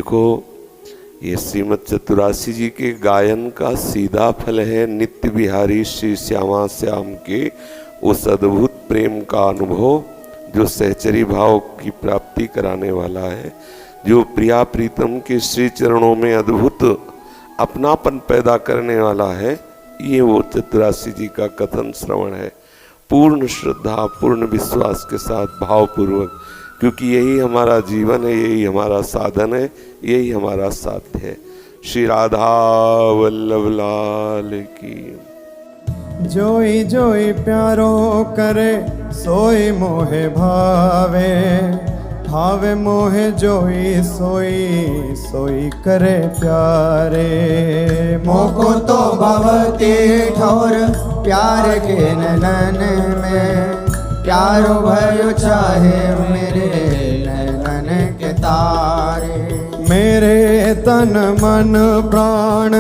देखो, ये श्रीमद चतुरासी जी के गायन का सीधा फल है नित्य बिहारी श्री श्यामा श्याम के उस अद्भुत प्रेम का अनुभव जो सहचरी भाव की प्राप्ति कराने वाला है, जो प्रिया प्रीतम के श्री चरणों में अद्भुत अपनापन पैदा करने वाला है। ये वो चतुरासी जी का कथन श्रवण है, पूर्ण श्रद्धा पूर्ण विश्वास के साथ भावपूर्वक, क्योंकि यही हमारा जीवन है, यही हमारा साधन है, यही हमारा साध्य है। श्री राधा वल्लभ लाल की। जोई जोई प्यारो करे सोई मोहे भावे, भावे मोहे जोई सोई सोई करे प्यारे। मोको तो भवती ठोर प्यार के नैनन में, प्यारो भयो चाहे मेरे नैनन के तारे। मेरे तन मन प्राण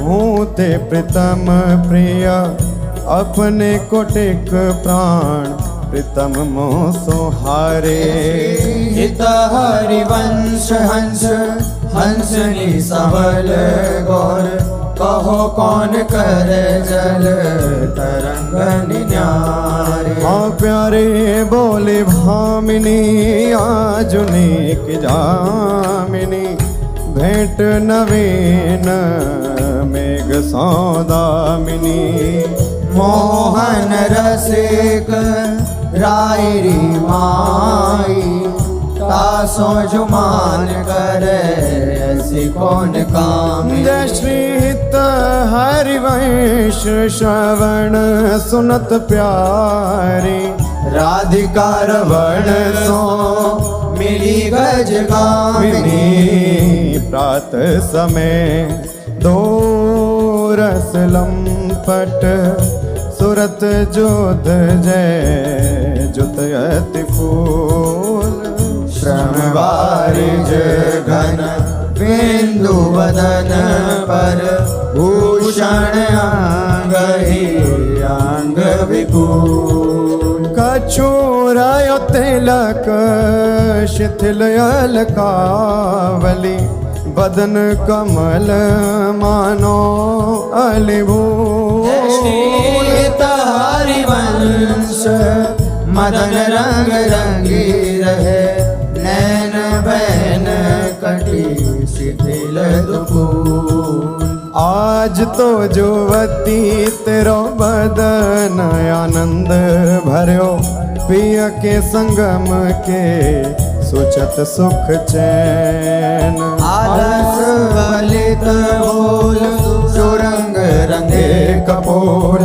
हूँ ते प्रीतम प्रिया, अपने को टेक प्राण प्रीतम मोह सोहारे। हित हरिवंश हंस हंसनी सबल गौर, कहो कौन करे जल तरंग निन्यारे। हाँ प्यारे बोले भामिनी आजुनेक जामिनी, भेंट नवीन मेघ सौदामिनी। मोहन रसिक रायरी माई, तासो जुमान करे ऐसी कौन काम। जय श्री हित हरिवंश श्रवण सुनत प्यारी, राधिका रवण सो मिली गज गामिनी। प्रात समय दो रस लंपट, सुरत जोध जय जुत अति फूल। श्रम वारिज घन बिंदु वदन पर, भूषण अंग ही अंग विपुल। कछुरायो तिलक शिथिल अलकावली, बदन कमल मानो अलिभूल। हरिवंश मदन रंग रंगी रहे, नैन बैन कटी शिथिल दुकूल। आज तो जुवती तेरो बदन आनंद भर्यो, पिय के संगम के सुचत सुख चैन। आलस वलित बोल सुरंग रंगे कपोल,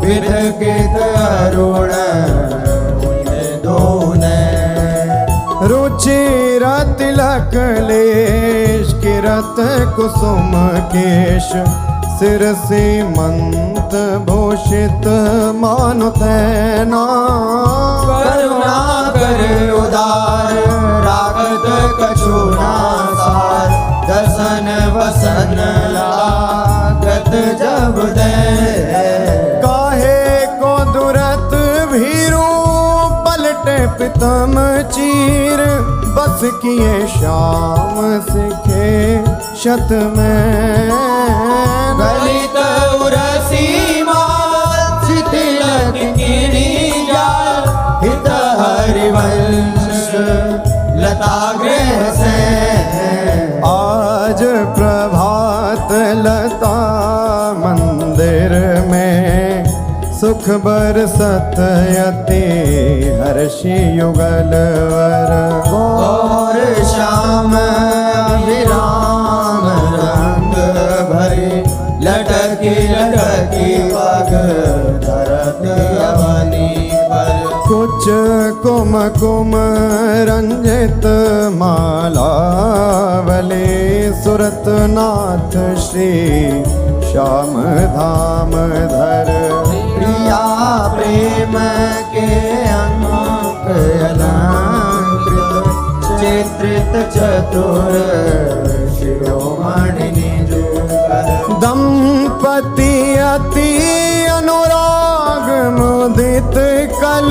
विध के तरुण दोने। रुचिर तिलक लेश किरत कुसुम केश, सिर सीमंत भूषित मानो तैना। करुणा कर उदार रागत कछुना सार, दर्शन वसन लागत जब दे। काहे को दुरत भीरू पलटे प्रीतम चीर, बस किए श्याम सिखे शत में। गलित उरसी माल शिथिल किनी जाल, हित हरिवंश लता गृह से। आज प्रभात लता मंदिर में, सुख बरसत यति हर्षि युगल वर। और श्याम अभिराम रंग भरी, लटकी लटकी पग धरत अवनी पर। कुछ कुम कुम रंजित मालावली, सुरत नाथ श्री श्याम धाम धर। प्रिया प्रेम के अंक अलंकृत, चित्रित चतुर शिरोमणि निजुकर। दंपति अति अनुराग मुदित कल,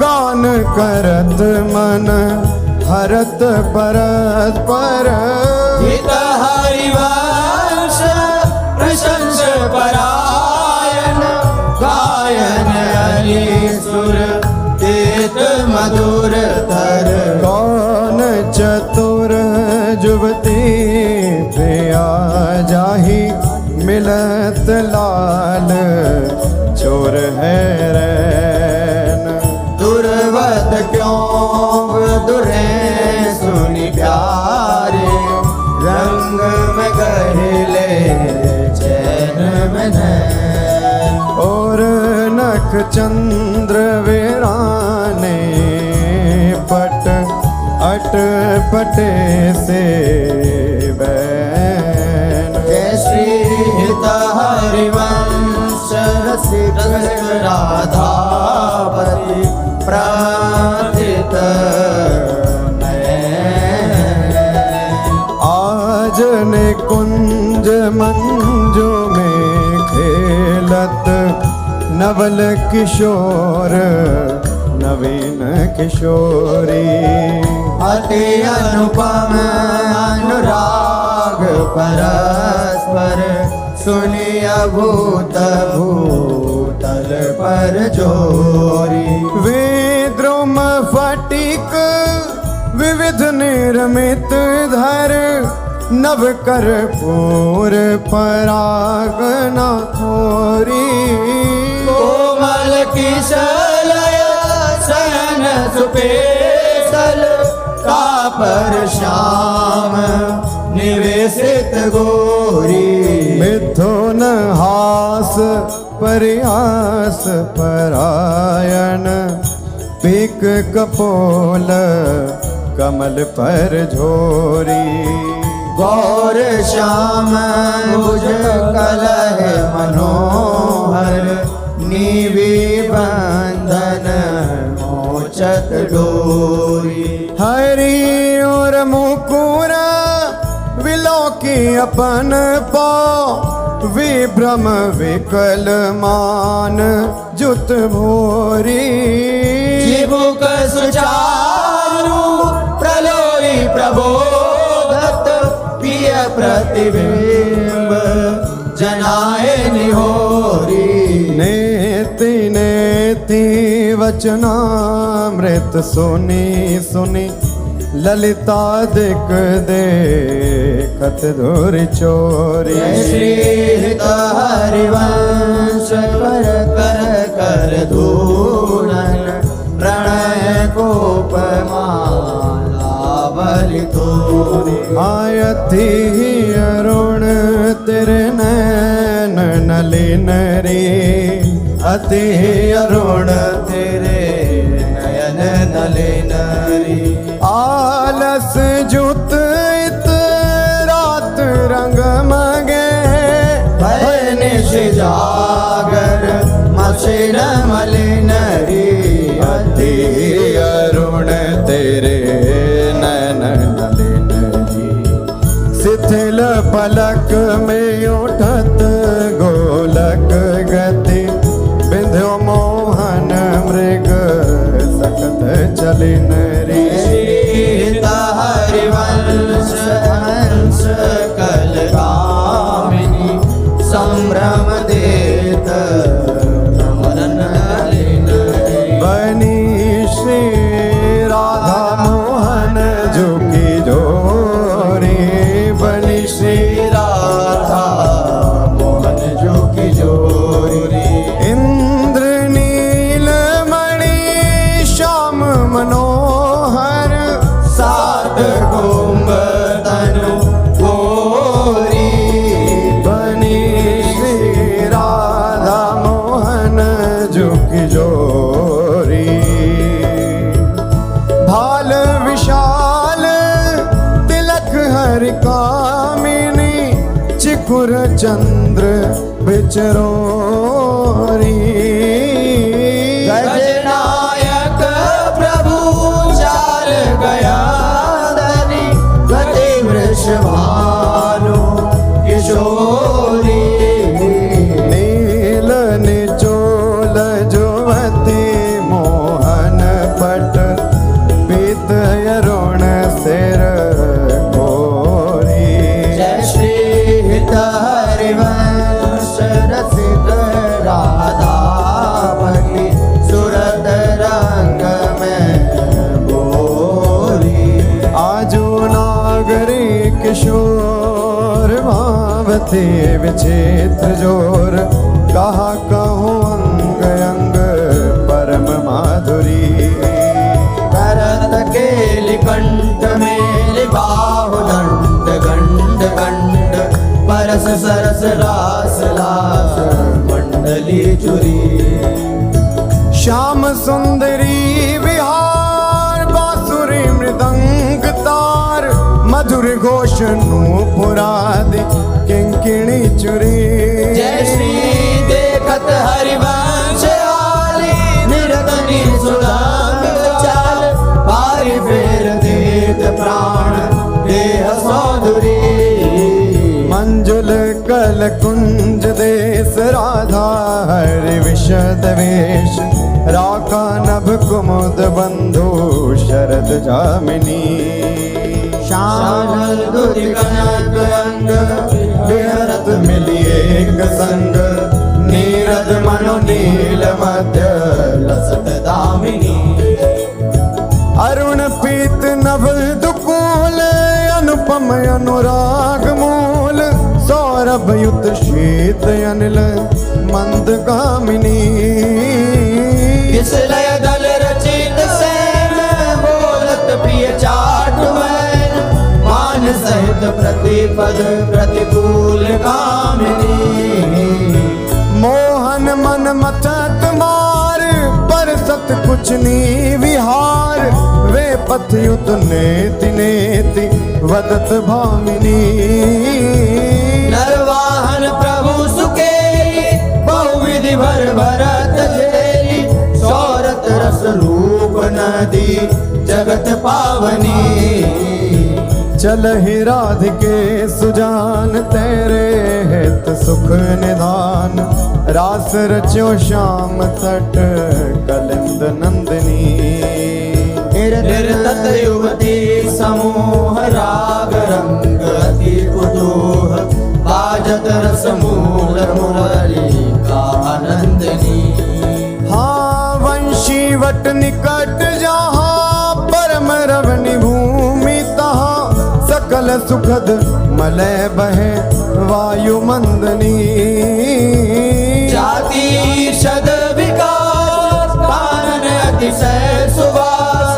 गान करत मन हरत परस्पर। हित हरिवंश प्रशंस परायण गायन हरि सुर तीत मधुर धर कौन चतुर जुबती प्रिया जाहि मिलत लाल चोर है रैन दुर्वत क्यों दुरे सुनि प्यारे रंग में गहले चैन में नैन और नख चंद्र वीराने पट अट पटे से बैन जय श्री हित हरिवंश रसिक राधापति प्रार्थित आज निकुंज मंजू में खेलत नवल किशोर नवीन किशोरी अति अनुपम अनुराग परस्पर सुनिय भूत भूतल पर जोरी विद्रुम फटिक विविध निर्मित धर नव कर पूर परागना खोरी कोमल किशलय सयन सुपेशल कापर श्याम निवेशित गोरी मिथुन हास परिहास परायण पीक कपोल कमल पर झोरी गौर श्याम भुज कलह मनोहर नीवी बंधन मोचत डोरी हरि और मुकुर विलोकी अपन पाँव विभ्रम विकल मान जुत भोरी जीवुक सुचारु प्रलोई प्रबोधत प्रिय प्रतिबिंब जनाए निहोरी नेति नेति वचनामृत सुनी सुनी ललिता दिक देखत धुर चोरी श्री हित हरिवंश कर कर कर धूलन प्रणय कोप माला बलि तोरी आयति अरुण तेरे नैन नलिन रे अति अरुण तेरे नयन नलिन री आलस जुत इत रात रंग मगे भय निश जागर मसिन मलिन री अति अरुण तेरे नैन नलिन री शिथिल पलक में उठत गोलक गति बिंध्यो मोहन मृग सकत चलिन री हित हरिवंश हंस कलगामिनी संभ्रम देत नमन नलिन बनी श्री राधा मोहन झुकी जोरी बनी श्री राधा मोहन जो की जोरी इंद्र नीलमणि श्याम मनोहर सात कुंभ तनु गोरी बनी श्री राधा मोहन झुकी जोरी भाल विशाल तिलक हरि कामिनी चिकुर चंद्र बिचरोरी गजनायक प्रभु चार गया धनी गति वृषभानु किशोरी नील निचोल जुवती मोहन पट पीत अरुण सिर गोरी किशोर भावते विचित्र जोर कहा कहूँ अंग अंग परम माधुरी करत केलि कंठ मेलि बाहु दंड गंड गंड परस सरस रास लास मंडली चुरी श्याम सुंदरी विहार बांसुरी मृदंग तार मधुर घोष नूपुरादि किंकिणी चुरी जय श्री देखत हरिवंश आली निरतनी सुदाम चाल पारि फेर देत प्राण देह सौंदरी मंजुल कल कुंज देश राधा हरि विशद वेश राका नभ कुमुद बंधु शरद जामिनी शानल दुति कनक अंग विहरत मिली एक संग नीरद मनो नील मध्य लसत दामिनी अरुण पीत नभ दुकूल अनुपम अनुराग मूल सौरभ युत शीत अनिल मंद कामिनी किस लय दल रचित सैन बोलत प्रिय चाट वैन मान सहित प्रतिपद प्रतिकूल कामिनी मोहन मन मचत मार पर सत कुछ नी विहार वे पथ युत नेति नेति वदत भामिनी नरवाहन प्रभु सुकेली बहुविधि भर भरत झेली सौरत रस रूप नदी जगत पावनी चल ही राधिके सुजान तेरे हित सुख निधान रास रच्यो श्याम तट कलिंद नंदिनी निर्तत युवती समूह राग रंग अति कुतूह बाजत रस मूल मुरली का आनंदनी हाँ वंशी वट निकट जहाँ परम रवनि भूमि तहाँ सकल सुखद मलय बहे वायु मंदनी जाति शद विकास कानन अतिशय सुवास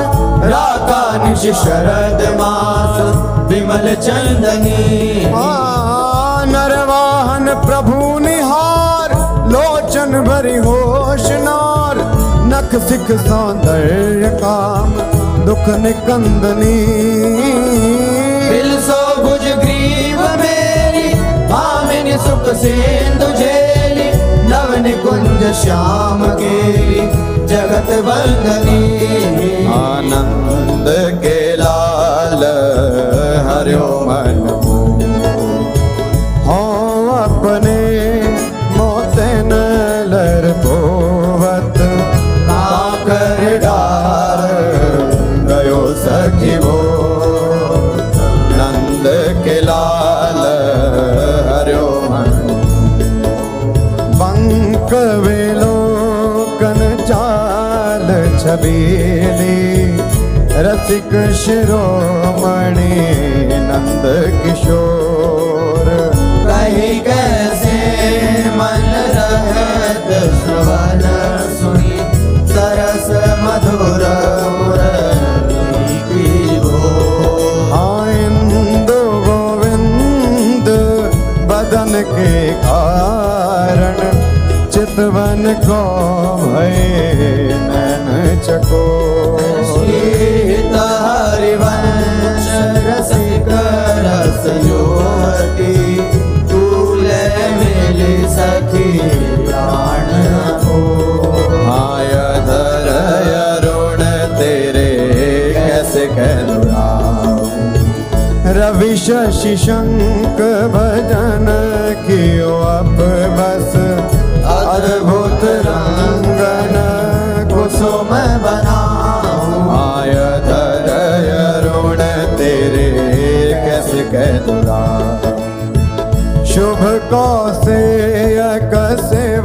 राका निश शरद मास विमल चंदनी नरवाहन प्रभु निहार लोचन भरी होशनार नख सिख सौंदर्य काम दुख निकंदनी बिल सो भुज ग्रीव मेरी भामिनी सुख सिंधु झेली नव निकुंज श्याम केली जगत वंदनी आनंद के लाल हरियो मन हो अपने मोतन लर पोवत काकर डार गयो सखी वो नंद के लाल हरियो मन बंक वेलो कन चाल छबीली रसिक शिरोमणि नंद किशोर कही कैसे मन रहत श्रवण सुनी सरस मधुर मुरली की बोल। आइंद गोविंद बदन के कारण चितवन को भय नैन चकोर शीत हरिवंश रसिक रस युवती तूले मिली सखी प्राण को आय धर अरुण तेरे कैसे कहलुराऊं रवि शशि शंक भजन कियो अब बस अद्भुत रंगन कुसुम बनाऊं आय धर अरुण तेरे कैसे कहलुराऊं शुभ कौसेयक सेव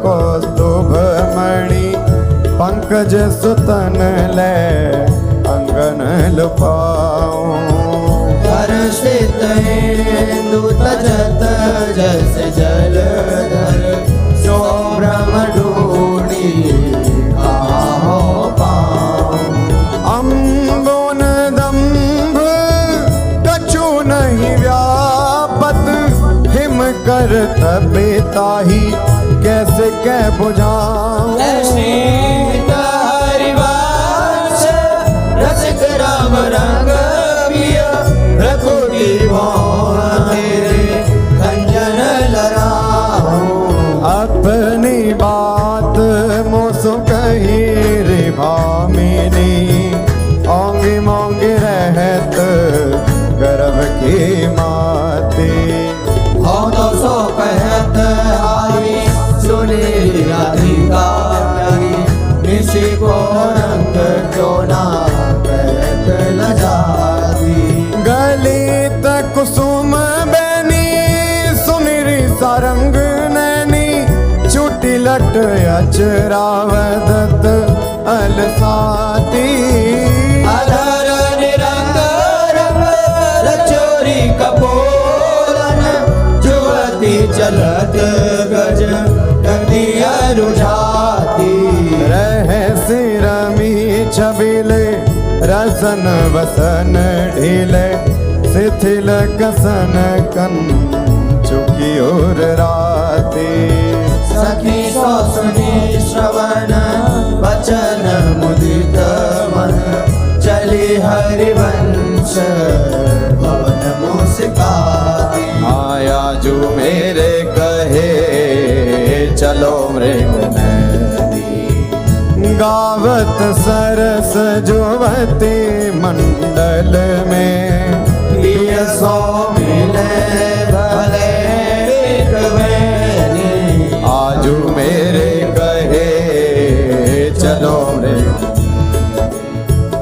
कौस्तुभ मणि पंकज सुतन ले अंगन लुपाऊं हर स्थित इंदु तजत जस जलधर सो भ्रम ढूंढी काहो पाऊं। अम्बोन दम्भ कछु नहीं व्यापत हिम कर तबिताही कैसे कह बुझाऊं। हरिवंश रसिक राम रंग पिया रघुपति मोह तेरे खंजन लड़ाऊं। अपनी बात मोसो कही रे भामिनी ओंगी मोंगी रहत गर्भ की माती। हो तो सो कहत आई सुनी राधिका प्यारी निशि को रंग क्यों ना कहत लजाती। गलित कुसुम बैनी सुनिरी सारंग नैनी चुटी लट अचरावदत अलसाती। अधर निरंग रंग रचोरी कपोलन जुवती चलत गज गति रुझाती। रहस्य रमी छबिले रसन वसन ढीले शिथिल कसन कन चुकी और राती। सखी सो सुनी श्रवण वचन मुदित मन चली हरिवंश भवन मुस्काती। आया जो मेरे कहे चलो मृग नदी गावत सरस जुवती मंडल में प्रिय सो मिले भले एक बहनी। आजू मेरे कहे चलो रे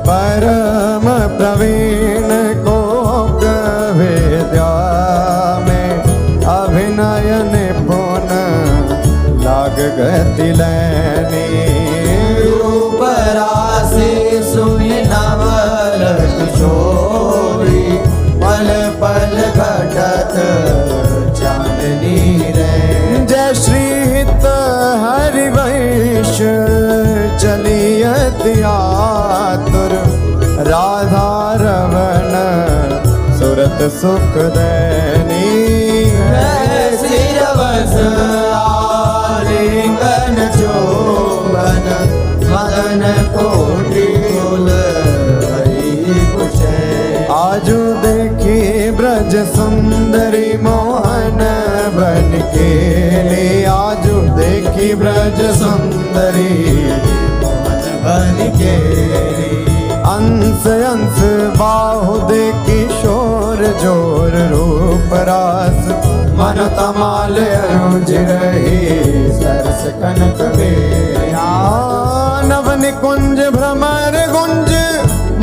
परम प्रवीण को विद्या में अभिनय निपुण लाग गति लैनी। रूप राशि सुई नवल किशोरी पल पल घटत चांदनी रे। जय श्री हित हरिवंश चलियत आतुर राधा रवण सुरत सुख दैनी। सिरवस आलिंगन चोबन मदन कोटि कुल हरि कुशे। आजू देखी ब्रज सुंदरी मोहन बन के ले आजू देखी ब्रज सुंदरी मोहन बन के अंश अंश बाहु देखी शोर जोर रूप रास मन तमाल अरुझ रही सरस कनक बेया। नव निकुंज भ्रमर गुंज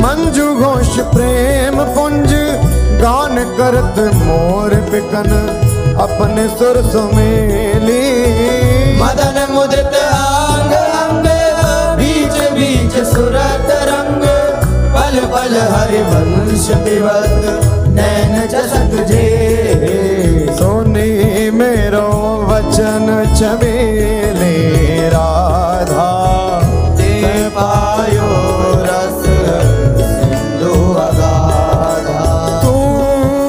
मंजू घोष प्रेम पुंज गान करत मोर बिकन अपने सुर सुमेली। मदन मुदित अंग अंग बीच बीच सुरत रंग पल पल हरिवंश विवत नैन जसत जे। सोनी मेरो वचन छबेले राधा ते पायो रस सिंधु अगाधा। तू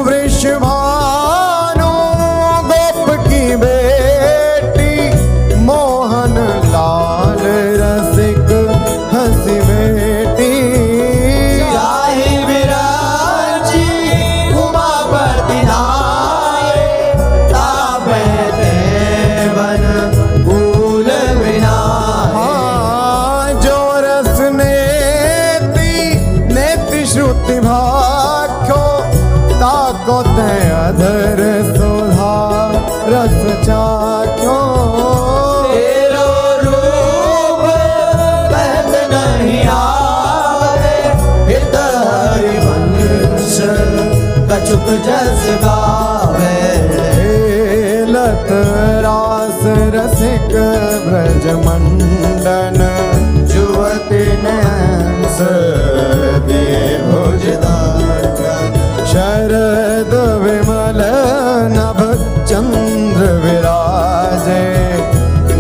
वृषभानु गोप की बेटी मोहन लाल रसिक हंसी बेटी। जाहि विराजी उमापति नाये तापे देवन भूल विनाये। जो रस नेति श्रुति भाख्यो ताको ते अधर सुधा रस चाख्यो। तेरो रूप कहत नहीं आवे हित हरिवंश कछुक जस गावे। लत रास रसिक ब्रज मंडन जुवती नैंस दिए भुजदार शर शरद विमल नभ चंद्र विराजे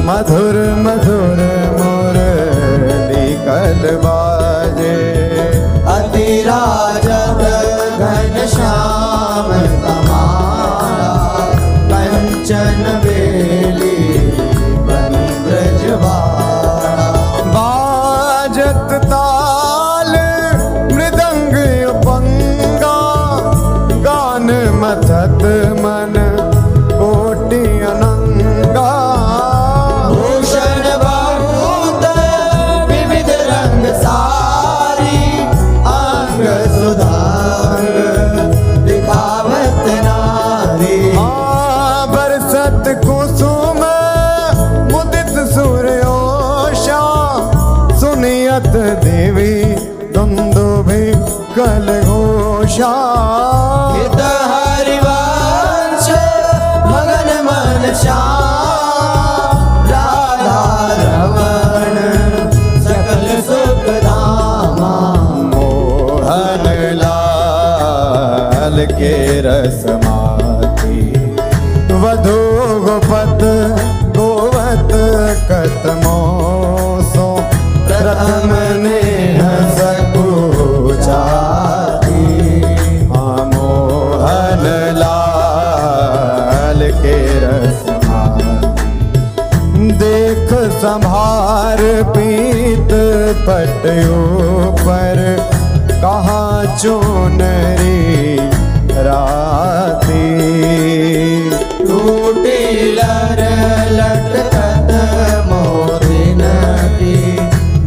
मधुर मधुर मुरली कल बाजे अतिराजत घन श्याम कमाला कंचन बेली बन ब्रजवाड़ा बाजत ताल मृदंग उपंगा गान मथत मन कोटि अनंगा भूषण बहुत विविध रंग सारी अंग सुधांग दिखावत नारी बरसत कुसुम मुदित सूर्योषा सुनियत देवी दुंदुभि कल घोषा हित हरिवंश मगन मन श्याम राधा रमण सकल सुख धामा मोहन लाल के रसमाती वधु गोपत गोवत कतमोसो प्रथम नेह सकुचाती मोहन लाल के रसमाती देख संभार पीत पटयो पर कहाँ चुनरी राती टूटी लर लटकत मोदिन की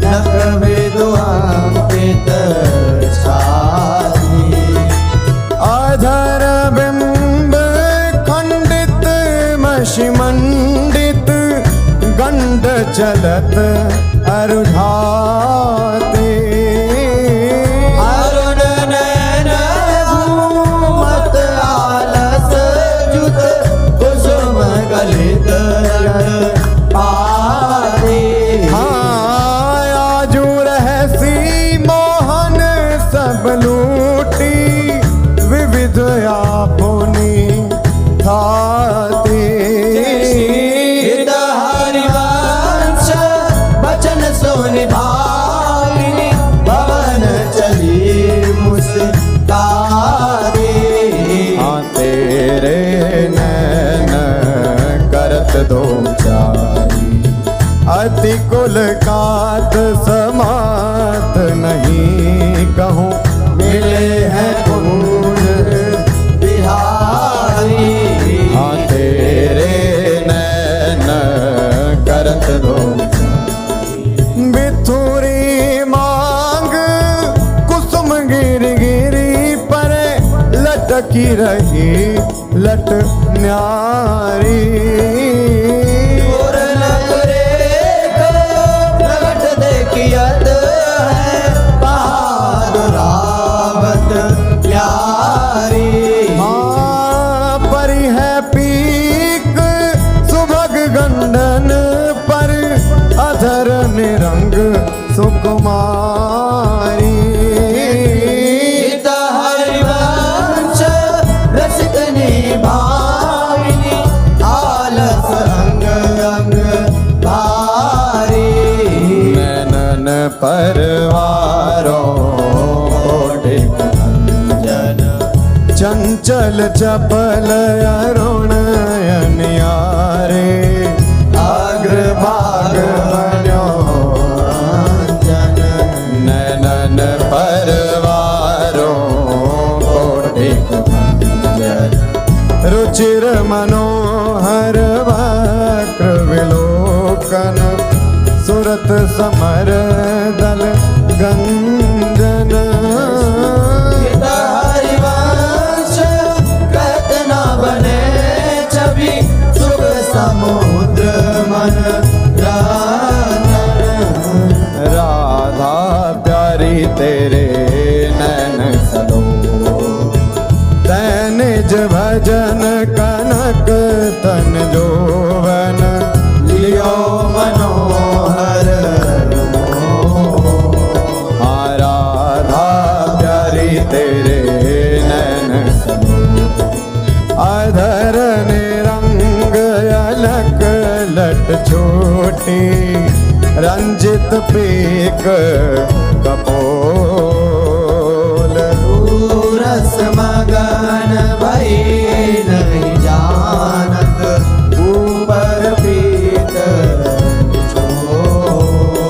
नक विद्वांकित छाती अधर बिंब खंडित मशिमंडित गंड चलत अरुझाते अरुण नयन घूमत आलस जुत कुसुम गलित पाती आजू रहसी मोहन सब लूटी विविध आपुनी थाती हित हरिवंश बचन सोनि भागिनी भवन चली मुस्तारी तेरे नैन करत दो चारी अति कुल कात समात नहीं कहूँ मिले हैं कुंज बिहारी हाँ तेरे नैन करत दो बिथुरी मांग कुसुम गिर गिरी पर लटकी रही लट न्यारी और नगरे को प्रगट देखियत है बहादुरावत प्यारी हाँ परी है पीक सुभग गंडन पर अधर निरंग सुकुमारी हित हरिवंश रसिकनी भाविनी आलस अंग अंग भारी नैनन परवारों कोटिक जन चंचल चपल अरुण अनियारे अग्रभाग बन्यो जन नैनन परवारों कोटिक जन रुचिर मनोहर वक्र विलोकन सुरत समर दल गंजन हित हरिवंश कहत न बने छवि सुख समुद्र मन रंजन राधा प्यारी तेरे नैन सलो तैन निज भजन कनक तन जोवन लियो मनोहर आराधा प्यारी तेरे नैन सलो रंजित पीक कपोल। रस मगन भई नहीं जानत ऊपर पीत निचोल।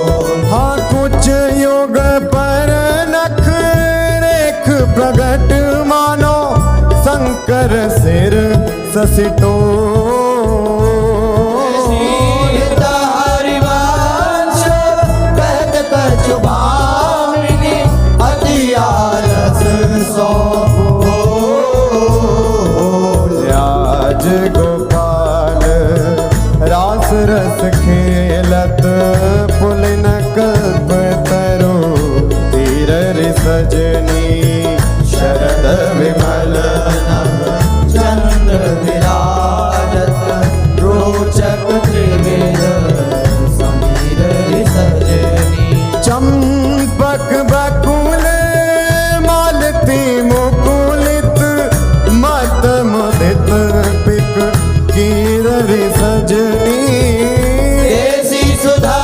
हाँ कुछ युग पर नख रेख प्रगट मानो शंकर सिर ससिटो। हरिवंश कहत कछु भामिनी अति आलस सौंपो। आज गोपाल रास रस खेलत पुलिन कल्प तरु तीर सजनी। शरद विमल नभ चंद्र विराजत रोचक त्रिविध समीर सजनी। चंपक बकुल मालती मुकुलित मत मुदित पिक कीर सजनी। देसी सुधा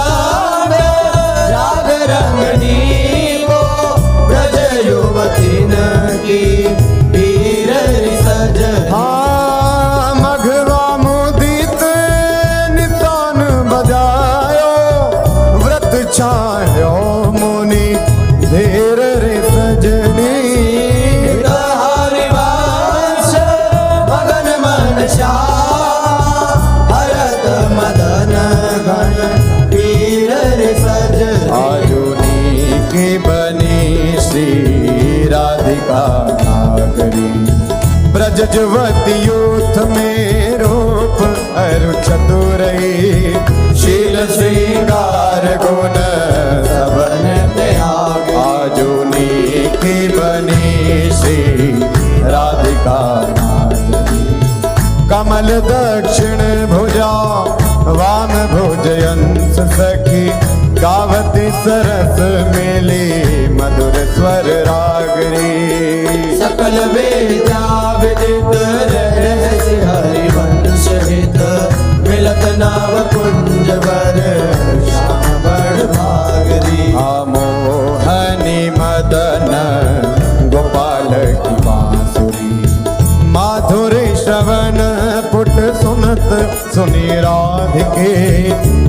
राग रंगनी को ब्रज युवतीन की वीर सजनी। हाँ मघवा मुदित निशान बजायो व्रत छायो मुनि धीर रे सजनी। हरिवंश मगन मन शाह भरत मदन गण वीर सजनी। आजुनी की बनी श्री राधिका नागरी। ब्रज जुवती यूथ में रूप अरु चतुरई। शील श्रृंगार गुण सबन त्याग। आजुनी की बनी श्री राधिका नागरी। कमल दक्षिण भुजा वाम भुजयंस सखी। गावती सरस मेली मधुर स्वर रागरी। सकल वेदा विदित रहस्य हरिवंश हित मिलत नाव कुंज वर श्याम बड़ भागरी। मोहनी मदन गोपाल की बांसुरी। माधुरी श्रवण पुट सुनत सुनी राधिके।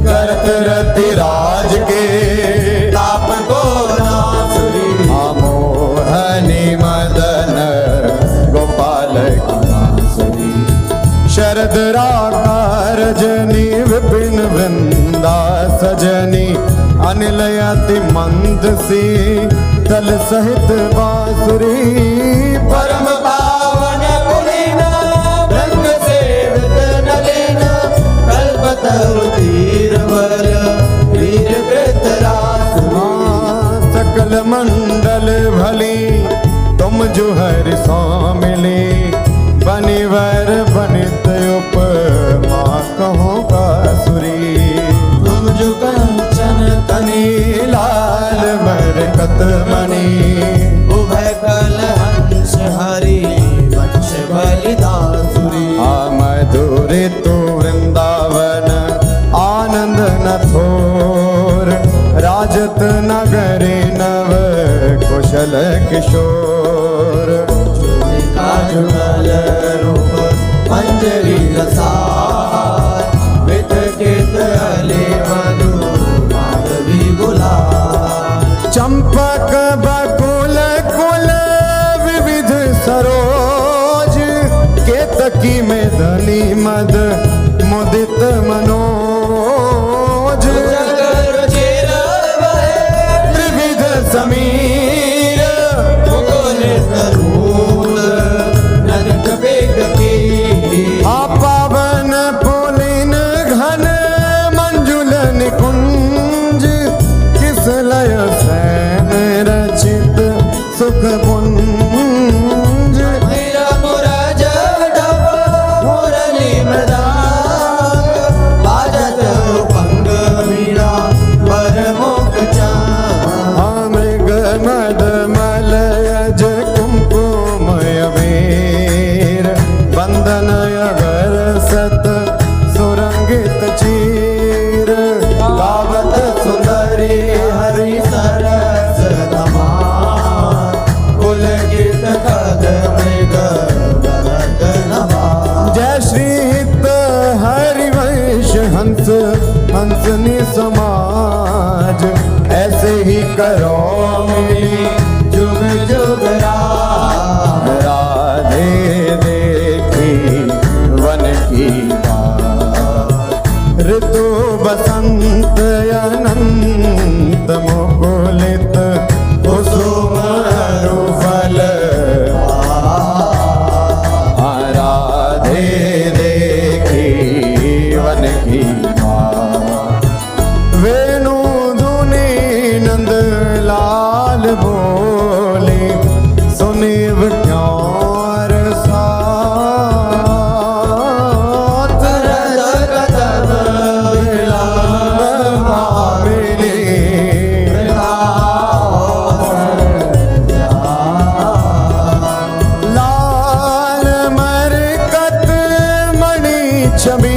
करत रति राज के ताप को नासुरी। मोहनी मदन गोपाल की बांसुरी। शरद राका रजनी विपिन वृंदा सजनी। अनिल अति मंद सी तल सहित बांसुरी। परम पावन पुलिन रंग सेवित नलिन कल्पतरु तीर वर वीर कृतरासुरी। सकल मंडल भली तुम जो हर मिली। बनिवर बनित उपमा कहो बांसुरी। तुम जो कंचन तनी लाल मरकत मणि। उभय कल हंस हरि वंश बलिदासुरी। मधुर तो वृंदावन आनंद न थोर। राजत नगरी नव कुशल किशोर। काजुगल रूप मंजरी रसार वित कित अले मधु माधवी गुलाल। चंपक बकुल कुल विविध सरोज। केतकी में धनी मद मुदित मनोज। विविध समीर मुकुलित रूप ननित बेग की। पावन पुलिन घन मंजुल निकुंज। किस लय सैन रचित सुख पुंज। मेरा मुरज डब मुरली मृदांग बाजत उपंग वीणा पर मुख चांद। मृग वन की बात। ऋतु बसंत अनंत मुकुलित कुसुम रुफल राधे देखी वन की बात। वेणु धुनी नंद लाल बोले सुनिव क्यों साथ लाल मरकत मणि छवि